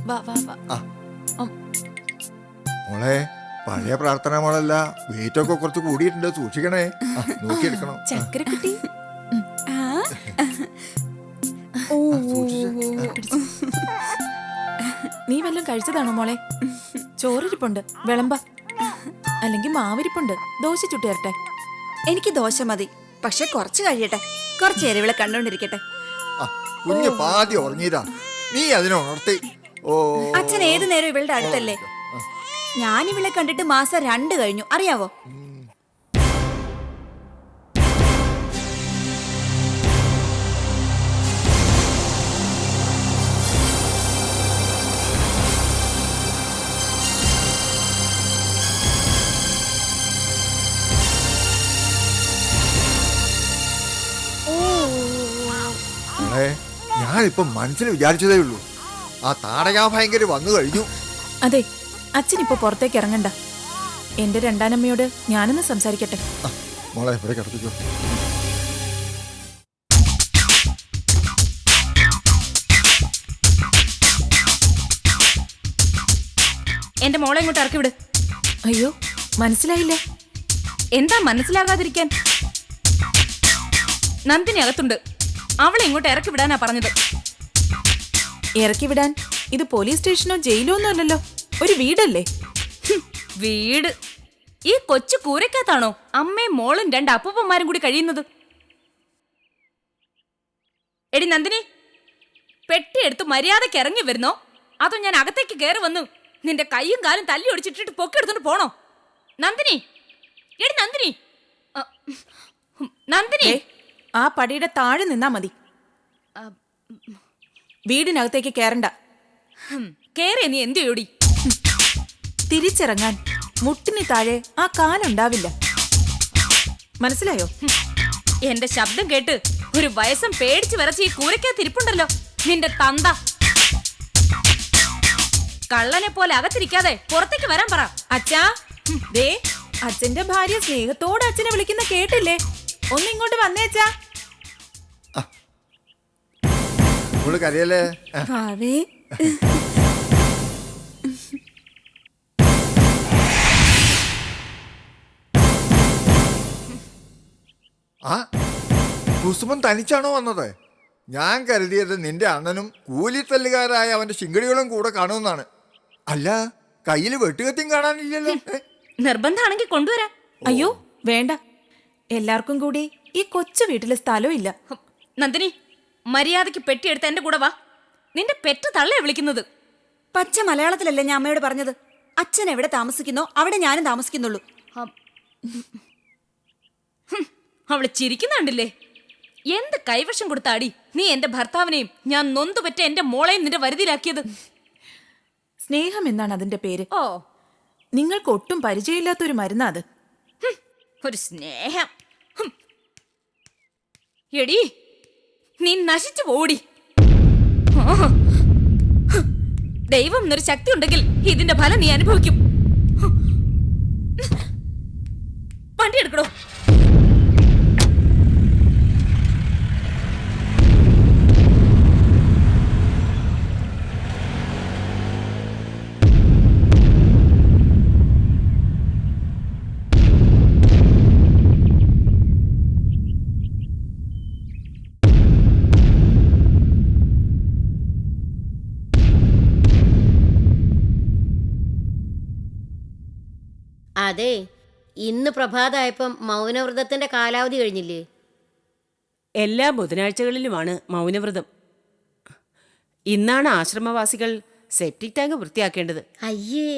വാ വാ വാ. മോളെ പഴയ പ്രാർത്ഥന മോളല്ല, വെയിറ്റ് ഒക്കെ കുറച്ച് കൂടിയിട്ടുണ്ട്, സൂക്ഷിക്കണേ. നോക്കിയെടുക്കണം. ചക്കര കുട്ടി. നീ വല്ലതും കഴിച്ചതാണോ മോളെ? ചോറിരിപ്പുണ്ട്, വിളമ്പ. അല്ലെങ്കിൽ മാവിരിപ്പുണ്ട്, ദോശ ചുട്ടിരട്ടെ. എനിക്ക് ദോശ മതി, പക്ഷെ കുറച്ച് കഴിയട്ടെ. കുറച്ച് എരിവിളെ കണ്ടോണ്ടിരിക്കട്ടെ. കുഞ്ഞ് പാതി ഉറങ്ങിയതാ, നീ അതിനെ ഉണർത്തി. ഓ, അച്ഛൻ ഏതു നേരം ഇവളുടെ അടുത്തല്ലേ? ഞാൻ ഇവളെ കണ്ടിട്ട് മാസം 2 കഴിഞ്ഞു, അറിയാവോ? മോളെ ഞാനിപ്പൊ മനസ്സിൽ വിചാരിച്ചതേ ഉള്ളൂ, ആ താടകാ ഭയങ്കര വന്നു കഴിഞ്ഞു. അതെ, അച്ഛനിപ്പോ പുറത്തേക്ക് ഇറങ്ങണ്ട. എന്റെ രണ്ടാനമ്മയോട് ഞാനൊന്ന് സംസാരിക്കട്ടെ. മോളെ ഇവിടെ കിടത്തിക്കോ. എന്റെ മോളെ ഇങ്ങോട്ട് ഇറക്കി വിട്. അയ്യോ, മനസ്സിലായില്ല. എന്താ മനസ്സിലാകാതിരിക്കാൻ? നന്ദിനി അകത്തുണ്ട്, അവളെ ഇങ്ങോട്ട് ഇറക്കി വിടാനാ പറഞ്ഞത്. ഇറക്കി വിടാൻ ഇത് പോലീസ് സ്റ്റേഷനോ ജയിലോ ഒന്നും അല്ലല്ലോ, ഒരു വീടല്ലേ. വീട്? ഈ കൊച്ചു കൂരക്കകത്താണോ അമ്മയും മോളും 2 അപ്പൂപ്പന്മാരും കൂടി കഴിയുന്നത്? എടി നന്ദിനി, പെട്ടിയെടുത്ത് മര്യാദക്ക് ഇറങ്ങി വരുന്നോ, അതോ ഞാൻ അകത്തേക്ക് കയറി വന്നു നിന്റെ കൈയും കാലും തല്ലി ഒടിച്ചിട്ടിട്ട് പൊക്കെടുത്തോണ്ട് പോണോ? നന്ദിനി, എടി നന്ദിനി, നന്ദിനി. ആ പടിയുടെ താഴെ നിന്നാ മതി, വീടിനകത്തേക്ക് കയറണ്ട. കേറിയ നീ എന്ത് ചെയ്യോടി? തിരിച്ചിറങ്ങാൻ മുട്ടിന് താഴെ ആ കാലുണ്ടാവില്ല, മനസ്സിലായോ? എന്റെ ശബ്ദം കേട്ട് ഒരു വയസ്സം പേടിച്ച് വിറച്ച് ഈ കൂരക്കകത്തിരിപ്പുണ്ടല്ലോ നിന്റെ തന്ത. കള്ളനെ പോലെ അകത്തിരിക്കാതെ പുറത്തേക്ക് വരാൻ പറ. അച്ഛാ, ദേ അച്ഛന്റെ ഭാര്യ സ്നേഹത്തോടെ അച്ഛനെ വിളിക്കുന്ന കേട്ടില്ലേ? ഒന്നിങ്ങോട്ട് വന്നേച്ചാ. ഇവള് കരയല്ലേ? ആ കുസുമൻ തനിച്ചാണോ വന്നത്? ഞാൻ കരുതിയത് നിന്റെ അണ്ണനും കൂലിത്തല്ലുകാരായ അവന്റെ ശിങ്കടികളും കൂടെ കാണുമെന്നാണ്. അല്ല, കയ്യിൽ വെട്ടുകത്തിയും കാണാനില്ലല്ലോ. നിർബന്ധമാണെങ്കിൽ കൊണ്ടുവരാം. അയ്യോ വേണ്ട, എല്ലാവർക്കും കൂടി ഈ കൊച്ചു വീട്ടില് സ്ഥലവും ഇല്ല. നന്ദിനി, മര്യാദയ്ക്ക് പെട്ടിയെടുത്ത് എന്റെ കൂടെ വാ. നിന്റെ പെറ്റ് തള്ളയെ വിളിക്കുന്നത്. പച്ച മലയാളത്തിലല്ലേ ഞാൻ അമ്മയോട് പറഞ്ഞത്? അച്ഛൻ എവിടെ താമസിക്കുന്നോ അവിടെ ഞാനും താമസിക്കുന്നുള്ളൂ. അവള് ചിരിക്കുന്നുണ്ടില്ലേ? എന്ത് കൈവശം കൊടുത്താടി നീ എന്റെ ഭർത്താവിനെയും ഞാൻ നൊന്തുപറ്റ എന്റെ മോളെയും നിന്റെ വരുതിയിലാക്കിയത്? സ്നേഹം എന്നാണ് അതിന്റെ പേര്. ഓ, നിങ്ങൾക്ക് ഒട്ടും പരിചയമില്ലാത്തൊരു മരുന്നാ അത്. ഒരു സ്നേഹം. എടി, നീ നശിച്ചു പോടി. ദൈവം എന്നൊരു ശക്തി ഉണ്ടെങ്കിൽ ഇതിന്റെ ഫലം നീ അനുഭവിക്കും. വണ്ടി എടുക്കണോ? അതെ, ഇന്ന് പ്രഭാതമായപ്പം മൗനവ്രതത്തിന്റെ കാലാവധി കഴിഞ്ഞില്ലേ? എല്ലാ ബുധനാഴ്ചകളിലുമാണ് മൗനവ്രതം. ഇന്നാണ് ആശ്രമവാസികൾ സെപ്റ്റിക് ടാങ്ക് വൃത്തിയാക്കേണ്ടത്. അയ്യേ,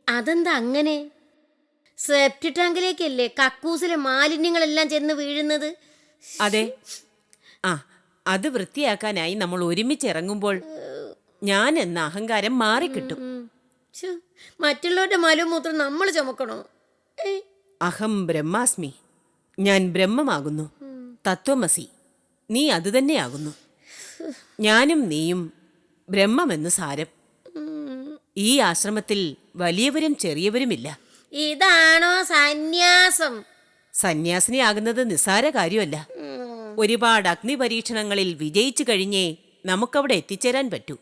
അതെന്താ അങ്ങനെ? സെപ്റ്റിക് ടാങ്കിലേക്കല്ലേ കക്കൂസിലെ മാലിന്യങ്ങളെല്ലാം ചെന്ന് വീഴുന്നത്? അതെ, അത് വൃത്തിയാക്കാനായി നമ്മൾ ഒരുമിച്ച് ഇറങ്ങുമ്പോൾ ഞാൻ എന്ന അഹങ്കാരം മാറിക്കിട്ടും. മറ്റുള്ളവരുടെ മലമൂത്രം നമ്മൾ ചുമക്കണോ? അഹം ബ്രഹ്മാസ്മി, ഞാൻ ബ്രഹ്മമാകുന്നു. തത്വമസി, നീ അതുതന്നെയാകുന്നു. ഞാനും നീയും ബ്രഹ്മമെന്ന് സാരം. ഈ ആശ്രമത്തിൽ വലിയവരും ചെറിയവരുമില്ല. ഇതാണോ സന്യാസം? സന്യാസിനിയാകുന്നത് നിസ്സാര കാര്യമല്ല. ഒരുപാട് അഗ്നിപരീക്ഷണങ്ങളിൽ വിജയിച്ചു കഴിഞ്ഞേ നമുക്കവിടെ എത്തിച്ചേരാൻ പറ്റൂ.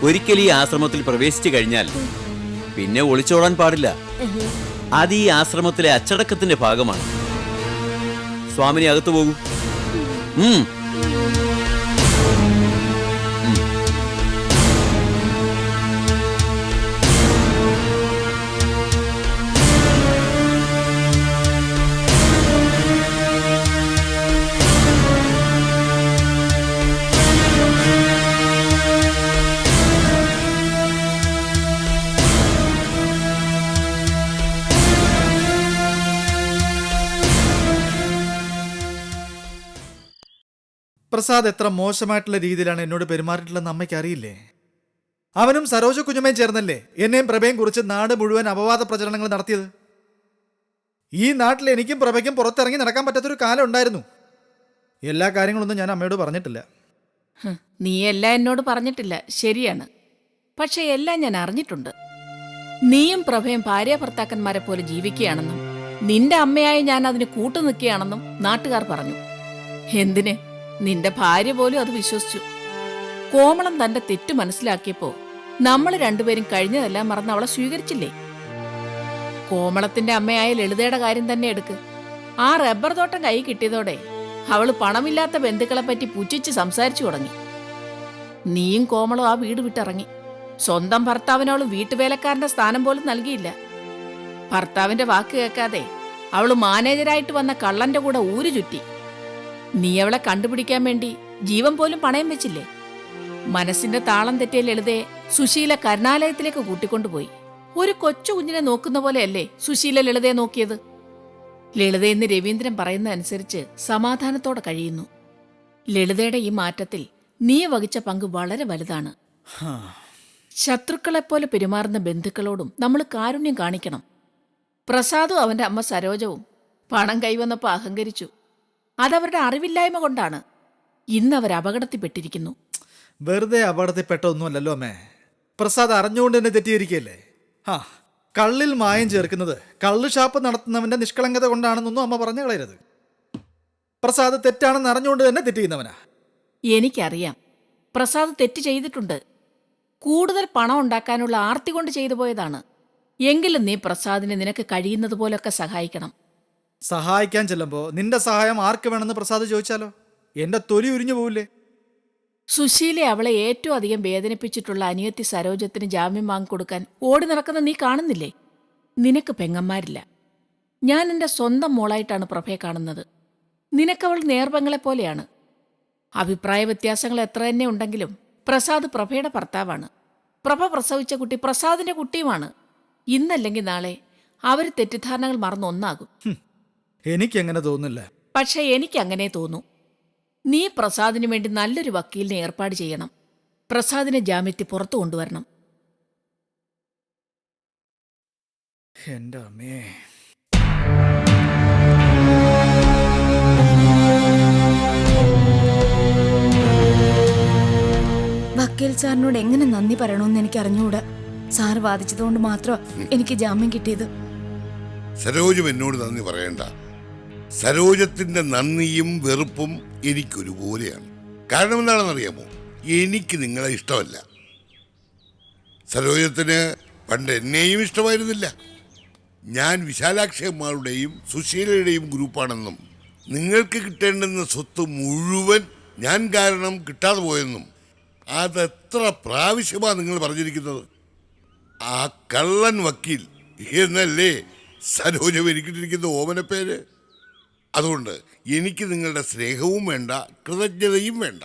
ഒരിക്കൽ ഈ ആശ്രമത്തിൽ പ്രവേശിച്ചു കഴിഞ്ഞാൽ പിന്നെ ഒളിച്ചോടാൻ പാടില്ല. അത് ഈ ആശ്രമത്തിലെ അച്ചടക്കത്തിന്റെ ഭാഗമാണ്. സ്വാമിനി അകത്തു പോകൂ. പ്രസാദ് എത്ര മോശമായിട്ടുള്ള രീതിയിലാണ് എന്നോട് പെരുമാറിയിട്ടുള്ളതെന്ന് അമ്മയ്ക്ക് അറിയില്ലേ? അവനും സരോജ കുഞ്ഞുമയും ചേർന്നല്ലേ എന്നെയും പ്രഭയും കുറിച്ച് നാട് മുഴുവൻ അപവാദ പ്രചരണങ്ങൾ നടത്തിയത്. ഈ നാട്ടിൽ എനിക്കും പ്രഭയ്ക്കും പുറത്തിറങ്ങി നടക്കാൻ പറ്റാത്തൊരു കാലം ഉണ്ടായിരുന്നു. എല്ലാ കാര്യങ്ങളൊന്നും ഞാൻ അമ്മയോട് പറഞ്ഞിട്ടില്ല. നീ എല്ലാം എന്നോട് പറഞ്ഞിട്ടില്ല, ശരിയാണ്. പക്ഷെ എല്ലാം ഞാൻ അറിഞ്ഞിട്ടുണ്ട്. നീയും പ്രഭയും ഭാര്യ ഭർത്താക്കന്മാരെ പോലെ ജീവിക്കുകയാണെന്നും നിന്റെ അമ്മയായി ഞാൻ അതിന് കൂട്ടുനിൽക്കുകയാണെന്നും നാട്ടുകാർ പറഞ്ഞു. എന്തിന്? നിന്റെ ഭാര്യ പോലും അത് വിശ്വസിച്ചു. കോമളം തന്റെ തെറ്റു മനസ്സിലാക്കിയപ്പോ നമ്മൾ രണ്ടുപേരും കഴിഞ്ഞതെല്ലാം മറന്ന് അവളെ സ്വീകരിച്ചില്ലേ? കോമളത്തിന്റെ അമ്മയായ ലളിതയുടെ കാര്യം തന്നെ എടുക്ക്. ആ റബ്ബർ തോട്ടം കൈ കിട്ടിയതോടെ അവള് പണമില്ലാത്ത ബന്ധുക്കളെ പറ്റി പുച്ഛിച്ച് സംസാരിച്ചു തുടങ്ങി. നീയും കോമളും ആ വീട് വിട്ടിറങ്ങി. സ്വന്തം ഭർത്താവിനവള് വീട്ടുവേലക്കാരന്റെ സ്ഥാനം പോലും നൽകിയില്ല. ഭർത്താവിന്റെ വാക്ക് കേൾക്കാതെ അവള് മാനേജരായിട്ട് വന്ന കള്ളന്റെ കൂടെ ഊരു ചുറ്റി. നീ അവളെ കണ്ടുപിടിക്കാൻ വേണ്ടി ജീവൻ പോലും പണയം വെച്ചില്ലേ? മനസ്സിന്റെ താളം തെറ്റിയ ലളിതയെ സുശീല കരുണാലയത്തിലേക്ക് കൂട്ടിക്കൊണ്ടുപോയി. ഒരു കൊച്ചു കുഞ്ഞിനെ നോക്കുന്ന പോലെയല്ലേ സുശീല ലളിതയെ നോക്കിയത്? ലളിത എന്ന് രവീന്ദ്രൻ പറയുന്ന അനുസരിച്ച് സമാധാനത്തോടെ കഴിയുന്നു. ലളിതയുടെ ഈ മാറ്റത്തിൽ നീ വഹിച്ച പങ്ക് വളരെ വലുതാണ്. ശത്രുക്കളെപ്പോലെ പെരുമാറുന്ന ബന്ധുക്കളോടും നമ്മൾ കാരുണ്യം കാണിക്കണം. പ്രസാദും അവന്റെ അമ്മ സരോജവും പണം കൈവന്നപ്പോൾ അഹങ്കരിച്ചു. അതവരുടെ അറിവില്ലായ്മ കൊണ്ടാണ്. ഇന്ന് അവർ അപകടത്തിൽപ്പെട്ടിരിക്കുന്നു. വെറുതെ അപകടത്തിൽപ്പെട്ടൊന്നുമല്ലല്ലോ അമ്മേ. പ്രസാദ് അറിഞ്ഞുകൊണ്ട് തന്നെ തെറ്റിയിരിക്കുകയല്ലേ? കള്ളിൽ മായം ചേർക്കുന്നത് കള്ള് ഷാപ്പ് നടത്തുന്നവന്റെ നിഷ്കളങ്കത കൊണ്ടാണെന്നൊന്നും അമ്മ പറഞ്ഞു കളയരുത്. പ്രസാദ് തെറ്റാണെന്ന് അറിഞ്ഞുകൊണ്ട് തന്നെ തെറ്റ് ചെയ്യുന്നവനാ. എനിക്കറിയാം പ്രസാദ് തെറ്റ് ചെയ്തിട്ടുണ്ട്. കൂടുതൽ പണം ഉണ്ടാക്കാനുള്ള ആർത്തി കൊണ്ട് ചെയ്തു പോയതാണ്. എങ്കിലും നീ പ്രസാദിനെ നിനക്ക് കഴിയുന്നത് പോലൊക്കെ സഹായിക്കണം. സഹായിക്കാൻ ചെല്ലുമ്പോൾ നിന്റെ സഹായം ആർക്ക് വേണമെന്ന് പ്രസാദ് ചോദിച്ചാലോ? എന്റെ തൊലി ഉരിഞ്ഞു പോവില്ലേ? സുശീലെ അവളെ ഏറ്റവും അധികം വേദനിപ്പിച്ചിട്ടുള്ള അനിയത്തി സരോജത്തിന് ജാമ്യം വാങ്ങിക്കൊടുക്കാൻ ഓടി നടക്കുന്ന നീ കാണുന്നില്ലേ? നിനക്ക് പെങ്ങന്മാരില്ല. ഞാൻ എൻ്റെ സ്വന്തം മോളായിട്ടാണ് പ്രഭയെ കാണുന്നത്. നിനക്കവൾ നേർപെങ്ങളെ പോലെയാണ്. അഭിപ്രായ വ്യത്യാസങ്ങൾ എത്ര തന്നെ ഉണ്ടെങ്കിലും പ്രസാദ് പ്രഭയുടെ ഭർത്താവാണ്. പ്രഭ പ്രസവിച്ച കുട്ടി പ്രസാദിന്റെ കുട്ടിയുമാണ്. ഇന്നല്ലെങ്കിൽ നാളെ അവർ തെറ്റിദ്ധാരണകൾ മറന്ന് ഒന്നാകും. എനിക്കങ്ങനെ തോന്നുന്നില്ല. പക്ഷെ എനിക്കങ്ങനെ തോന്നൂ. നീ പ്രസാദിനു വേണ്ടി നല്ലൊരു വക്കീലിനെ ഏർപ്പാട് ചെയ്യണം. പ്രസാദിനെ ജാമ്യത്തിൽ പുറത്തു കൊണ്ടുവരണം. എന്റെ അമ്മേ. വക്കീൽ സാറിനോട് എങ്ങനെ നന്ദി പറയണമെന്ന് എനിക്ക് അറിഞ്ഞുകൂടാ. സാർ വാദിച്ചതുകൊണ്ട് മാത്രം എനിക്ക് ജാമ്യം കിട്ടിയത്. സരോജം എന്നോട് നന്ദി പറയണ്ട. സരോജത്തിന്റെ നന്ദിയും വെറുപ്പും എനിക്കൊരുപോലെയാണ്. കാരണം എന്താണെന്നറിയാമോ? എനിക്ക് നിങ്ങളെ ഇഷ്ടമല്ല. സരോജത്തിന് പണ്ട് എന്നെയും ഇഷ്ടമായിരുന്നില്ല. ഞാൻ വിശാലാക്ഷി അമ്മാളുടെയും സുശീലയുടെയും ഗ്രൂപ്പാണെന്നും നിങ്ങൾക്ക് കിട്ടേണ്ടുന്ന സ്വത്ത് മുഴുവൻ ഞാൻ കാരണം കിട്ടാതെ പോയെന്നും അതെത്ര പ്രാവശ്യമാണ് നിങ്ങൾ പറഞ്ഞിരിക്കുന്നത്. ആ കള്ളൻ വക്കീൽ എന്നല്ലേ സരോജം എനിക്കിട്ടിരിക്കുന്ന ഓമനപ്പേര്. അതുകൊണ്ട് എനിക്ക് നിങ്ങളുടെ സ്നേഹവും വേണ്ട, കൃതജ്ഞതയും വേണ്ട.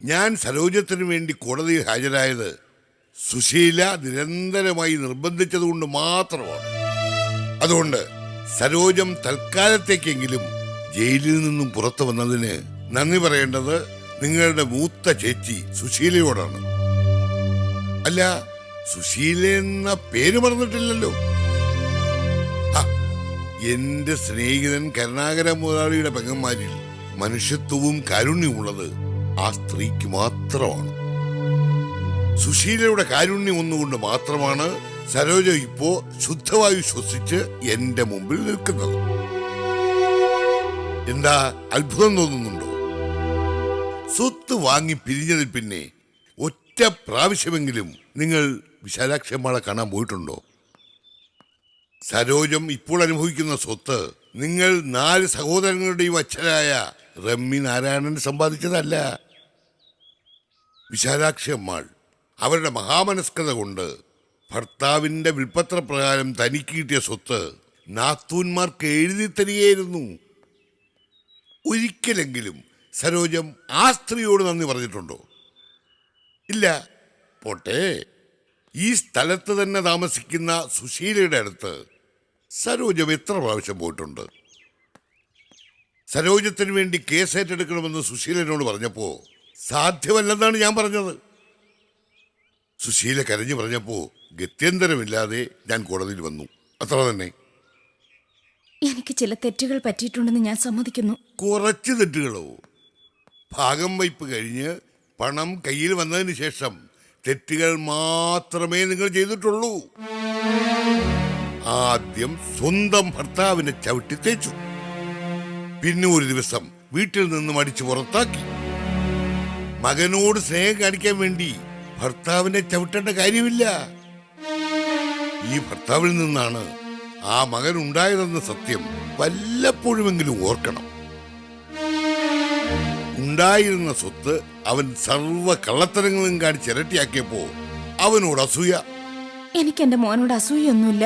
ഞാൻ സരോജത്തിന് വേണ്ടി കോടതിയിൽ ഹാജരായത് സുശീല നിരന്തരമായി നിർബന്ധിച്ചതുകൊണ്ട് മാത്രമാണ്. അതുകൊണ്ട് സരോജം തൽക്കാലത്തേക്കെങ്കിലും ജയിലിൽ നിന്നും പുറത്തു വന്നതിന് നന്ദി പറയേണ്ടത് നിങ്ങളുടെ മൂത്ത ചേച്ചി സുശീലയോടാണ്. അല്ല, സുശീല എന്ന പേര് മറന്നിട്ടില്ലല്ലോ. എന്റെ സ്നേഹിതൻ കരുണാകര മുതലാളിയുടെ പെങ്ങന്മാരിൽ മനുഷ്യത്വവും കാരുണ്യമുള്ളത് ആ സ്ത്രീക്ക് മാത്രമാണ്. സുശീലയുടെ കാരുണ്യം ഒന്നുകൊണ്ട് മാത്രമാണ് സരോജ ഇപ്പോ ശുദ്ധവായു ശ്വസിച്ച് എന്റെ മുമ്പിൽ നിൽക്കുന്നത്. എന്താ അത്ഭുതം തോന്നുന്നുണ്ടോ? സ്വത്ത് വാങ്ങി പിരിഞ്ഞതിൽ പിന്നെ ഒറ്റ പ്രാവശ്യമെങ്കിലും നിങ്ങൾ വിശാലാക്ഷി അമ്മാളെ കാണാൻ പോയിട്ടുണ്ടോ? സരോജം ഇപ്പോൾ അനുഭവിക്കുന്ന സ്വത്ത് നിങ്ങൾ 4 സഹോദരങ്ങളുടെയും അച്ഛനായ റമ്മി നാരായണൻ സമ്പാദിച്ചതല്ല. വിശാലാക്ഷി അമ്മാൾ അവരുടെ മഹാമനസ്കത കൊണ്ട് ഭർത്താവിന്റെ വിൽപ്പത്ര പ്രകാരം തനിക്ക് കിട്ടിയ സ്വത്ത് നാത്തൂന്മാർക്ക് എഴുതി തരികയായിരുന്നു. ഒരിക്കലെങ്കിലും സരോജം ആ സ്ത്രീയോട് നന്ദി പറഞ്ഞിട്ടുണ്ടോ? ഇല്ല. പോട്ടെ, ഈ സ്ഥലത്ത് തന്നെ താമസിക്കുന്ന സുശീലയുടെ അടുത്ത് സരോജം എത്ര പ്രാവശ്യം പോയിട്ടുണ്ട്? സരോജത്തിന് വേണ്ടി കേസ് ഏറ്റെടുക്കണമെന്ന് സുശീലനോട് പറഞ്ഞപ്പോ സാധ്യമല്ലെന്നാണ് ഞാൻ പറഞ്ഞത്. സുശീല കരഞ്ഞു പറഞ്ഞപ്പോ ഗത്യന്തരമില്ലാതെ ഞാൻ കോടതിയിൽ വന്നു. അത്ര തന്നെ. എനിക്ക് ചില തെറ്റുകൾ പറ്റിയിട്ടുണ്ടെന്ന് ഞാൻ സമ്മതിക്കുന്നു. കുറച്ച് തെറ്റുകളോ? ഭാഗം വയ്പ് കഴിഞ്ഞ് പണം കയ്യിൽ വന്നതിന് ശേഷം തെറ്റുകൾ മാത്രമേ നിങ്ങൾ ചെയ്തിട്ടുള്ളൂ. ആദ്യം സ്വന്തം ഭർത്താവിനെ ചവിട്ടി തേച്ചു. പിന്നെ ഒരു ദിവസം വീട്ടിൽ നിന്നും അടിച്ചു പുറത്താക്കി. മകനോട് സ്നേഹം കാണിക്കാൻ വേണ്ടി ഭർത്താവിനെ ചവിട്ടേണ്ട കാര്യമില്ല. ഈ ഭർത്താവിൽ നിന്നാണ് ആ മകൻ ഉണ്ടായതെന്ന സത്യം വല്ലപ്പോഴുമെങ്കിലും ഓർക്കണം. ഉണ്ടായിരുന്ന സ്വത്ത് അവൻ സർവ്വ കള്ളത്തരങ്ങളും കാണിച്ച് ഇരട്ടിയാക്കിയപ്പോ അവനോട് അസൂയ. എനിക്ക് എന്റെ മോനോട് അസൂയൊന്നുമില്ല.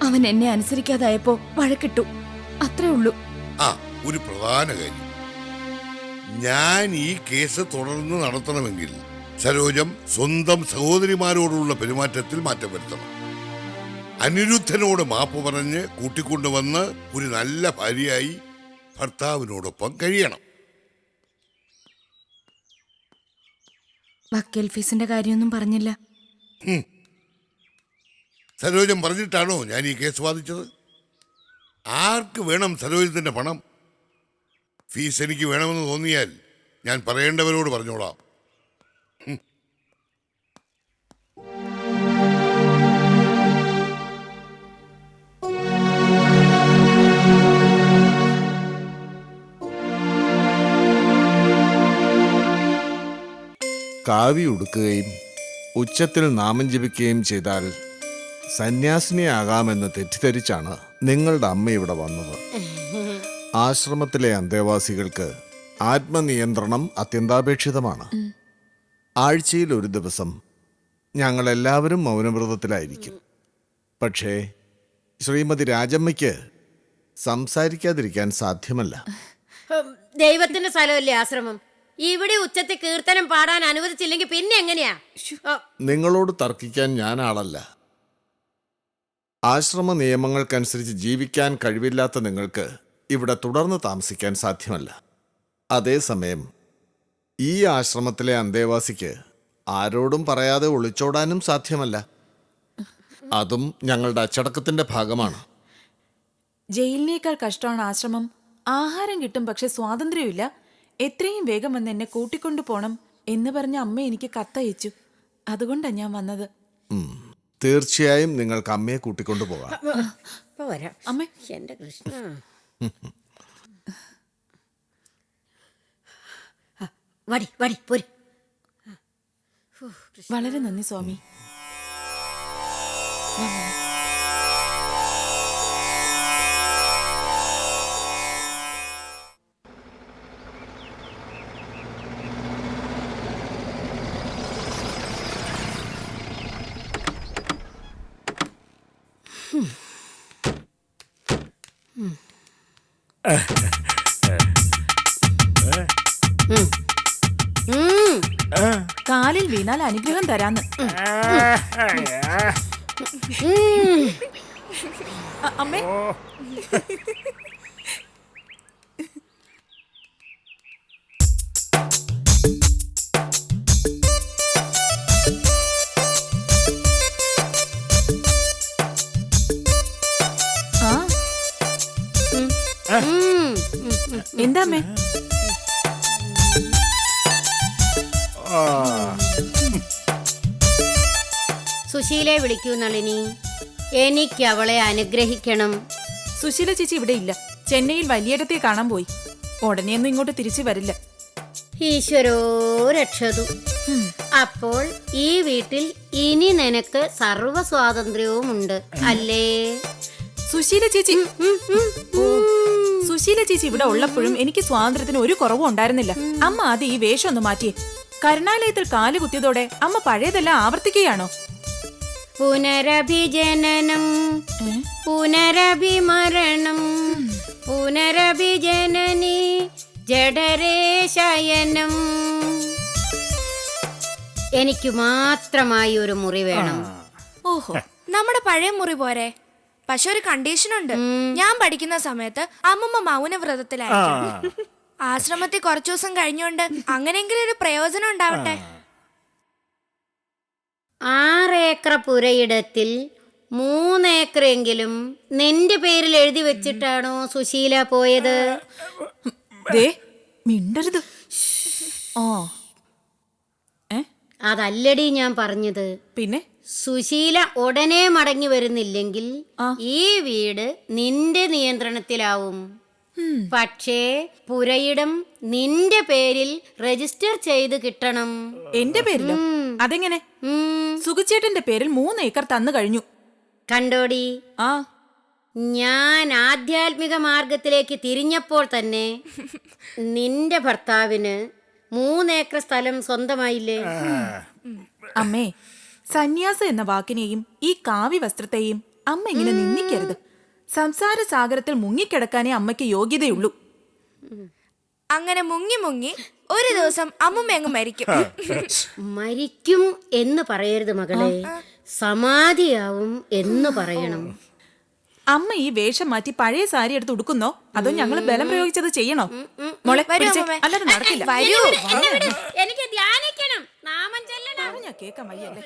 അവൻ എന്നെ അനുസരിക്കാതായപ്പോ വഴക്കിട്ടു, അത്രേ ഉള്ളൂ. ആ ഒരു പ്രധാന കാര്യം, ഞാൻ ഈ കേസ് തുടർന്ന് നടത്തണമെങ്കിൽ സരോജം സ്വന്തം സഹോദരിമാരോടുള്ള പെരുമാറ്റത്തിൽ മാറ്റം വരുത്തണം. അനിരുദ്ധനോട് മാപ്പ് പറഞ്ഞ് കൂട്ടിക്കൊണ്ടുവന്ന് ഒരു നല്ല ഭാര്യയായി ഭർത്താവിനോടൊപ്പം കഴിയണം. വക്കീൽ ഫീസിന്റെ കാര്യമൊന്നും പറഞ്ഞില്ല. സരോജം പറഞ്ഞിട്ടാണോ ഞാൻ ഈ കേസ് വാദിച്ചത്? ആർക്ക് വേണം സരോജത്തിന്റെ പണം? ഫീസ് എനിക്ക് വേണമെന്ന് തോന്നിയാൽ ഞാൻ പറയേണ്ടവരോട് പറഞ്ഞോളാം. കാവി ഉടുക്കുകയും ഉച്ചത്തിൽ നാമം ജപിക്കുകയും ചെയ്താൽ സന്യാസിനിയാകാമെന്ന് തെറ്റിദ്ധരിച്ചാണ് നിങ്ങളുടെ അമ്മ ഇവിടെ വന്നത്. ആശ്രമത്തിലെ അന്തേവാസികൾക്ക് ആത്മനിയന്ത്രണം അത്യന്താപേക്ഷിതമാണ്. ആഴ്ചയിൽ ഒരു ദിവസം ഞങ്ങളെല്ലാവരും മൗനവ്രതത്തിലായിരിക്കും. പക്ഷേ ശ്രീമതി രാജമ്മയ്ക്ക് സംസാരിക്കാതിരിക്കാൻ സാധ്യമല്ല. ദൈവത്തിന്റെ സ്ഥലമല്ലേ ആശ്രമം. ഇവിടെ ഉച്ചത്തിൽ കീർത്തനം പാടാൻ അനുവദിച്ചില്ലെങ്കിൽ പിന്നെ എങ്ങനെയാ? നിങ്ങളോട് തർക്കിക്കാൻ ഞാൻ ആളല്ല. ആശ്രമ നിയമങ്ങൾക്കനുസരിച്ച് ജീവിക്കാൻ കഴിവില്ലാത്ത നിങ്ങൾക്ക് ഇവിടെ തുടർന്ന് താമസിക്കാൻ സാധ്യമല്ല. അതേസമയം ഈ ആശ്രമത്തിലെ അന്തേവാസിക്ക് ആരോടും പറയാതെ ഒളിച്ചോടാനും സാധ്യമല്ല. അതും ഞങ്ങളുടെ അച്ചടക്കത്തിന്റെ ഭാഗമാണ്. ജയിലിനേക്കാൾ കഷ്ടമാണ് ആശ്രമം. ആഹാരം കിട്ടും, പക്ഷെ സ്വാതന്ത്ര്യമില്ല. എത്രയും വേഗം വന്ന് എന്നെ കൂട്ടിക്കൊണ്ടു പോണം എന്ന് പറഞ്ഞ അമ്മ എനിക്ക് കത്തയച്ചു. അതുകൊണ്ടാണ് ഞാൻ വന്നത്. തീർച്ചയായും നിങ്ങൾക്ക് അമ്മയെ കൂട്ടിക്കൊണ്ടു പോകാം. ഇപ്പൊ വരാം. അമ്മേ, എന്റെ കൃഷ്ണ. വടി വടി പോര്. വളരെ നന്ദി സ്വാമി. കാലിൽ വീണാൽ അനുഗ്രഹം തരാന്ന്. അമ്മേ, എന്താ അമ്മേ? സുശീലയെ വിളിക്കൂ നളിനി. എനിക്ക് അവളെ അനുഗ്രഹിക്കണം. സുശീല ചേച്ചി ഇവിടെ ഇല്ല. ചെന്നൈയിൽ വലിയേടത്തെ കാണാൻ പോയി. ഉടനെയൊന്നും ഇങ്ങോട്ട് തിരിച്ചു വരില്ല. ഈശ്വരോ രക്ഷതു. അപ്പോൾ ഈ വീട്ടിൽ ഇനി നിനക്ക് സർവ സ്വാതന്ത്ര്യവുമുണ്ട് അല്ലേ? സുശീല ചേച്ചി സുശീല ചേച്ചി ഇവിടെ ഉള്ളപ്പോഴും എനിക്ക് സ്വാതന്ത്ര്യത്തിന് ഒരു കുറവും ഉണ്ടായിരുന്നില്ല. അമ്മ ആദ്യം ഈ വേഷം ഒന്ന് മാറ്റിയേ. കരുണാലയത്തിൽ കാല് കുത്തിയതോടെ അമ്മ പഴയതെല്ലാം ആവർത്തിക്കുകയാണോ? പുനരഭിജനനം പുനരഭിമരണം പുനരഭിജനനി ജഠരേ ശയനം. എനിക്ക് മാത്രമായി ഒരു മുറി വേണം. ഓഹോ, നമ്മുടെ പഴയ മുറി പോരെ? പക്ഷെ ഒരു കണ്ടീഷൻ ഉണ്ട്. ഞാൻ പഠിക്കുന്ന സമയത്ത് അമ്മമ്മ മൗനവ്രതത്തിലായിരിക്കും. ആശ്രമത്തിൽ കുറച്ചു ദിവസം കഴിഞ്ഞോണ്ട് അങ്ങനെയെങ്കിലും ഒരു പ്രയോജനം ഉണ്ടാവട്ടെ. 6 ഏക്കർ പുരയിടത്തിൽ 3 ഏക്കറെങ്കിലും നിന്റെ പേരിൽ എഴുതി വെച്ചിട്ടാണോ സുശീല പോയത്? മിണ്ടരുത്. അതല്ലടി ഞാൻ പറഞ്ഞത്. പിന്നെ സുശീല ഉടനെ മടങ്ങി വരുന്നില്ലെങ്കിൽ ഈ വീട് നിന്റെ നിയന്ത്രണത്തിലാവും. പക്ഷേ പുരയിടം നിന്റെ പേരിൽ രജിസ്റ്റർ ചെയ്ത് കിട്ടണം. എന്റെ പേരിലോ? അതെങ്ങനെ? സുഖിച്ചേട്ടന്റെ പേരിൽ 3 ഏക്കർ തന്നു കഴിഞ്ഞു. കണ്ടോടി, ഞാൻ ആധ്യാത്മിക മാർഗത്തിലേക്ക് തിരിഞ്ഞപ്പോൾ തന്നെ നിന്റെ ഭർത്താവിന് 3 ഏക്കർ സ്ഥലം സ്വന്തമായില്ലേ? അമ്മേ, സന്യാസം എന്ന വാക്കിനെയും ഈ കാവ്യ വസ്ത്രത്തെയും അമ്മ ഇങ്ങനെ നിന്ദിക്കരുത്. സംസാര സാഗരത്തിൽ മുങ്ങിക്കിടക്കാനേ അമ്മയ്ക്ക് യോഗ്യതയുള്ളൂ. അങ്ങനെ മുങ്ങി മുങ്ങി ഒരു ദിവസം അമ്മുമ്മ അങ്ങ് മരിക്കും. മരിക്കും എന്ന് പറയരുത് മകളെ, സമാധിയാവും എന്ന് പറയണം. അമ്മ ഈ വേഷം മാറ്റി പഴയ സാരി എടുത്ത് ഉടുക്കുന്നോ അതോ ഞങ്ങൾ ബലം പ്രയോഗിച്ചത് ചെയ്യണോ? മോളെ അല്ലാതെ നടക്കില്ല. എനിക്ക് ധ്യാനിക്കണം, നാമം ചൊല്ലണം. ഞാൻ കേൾക്കാൻ വയ്യല്ലേ.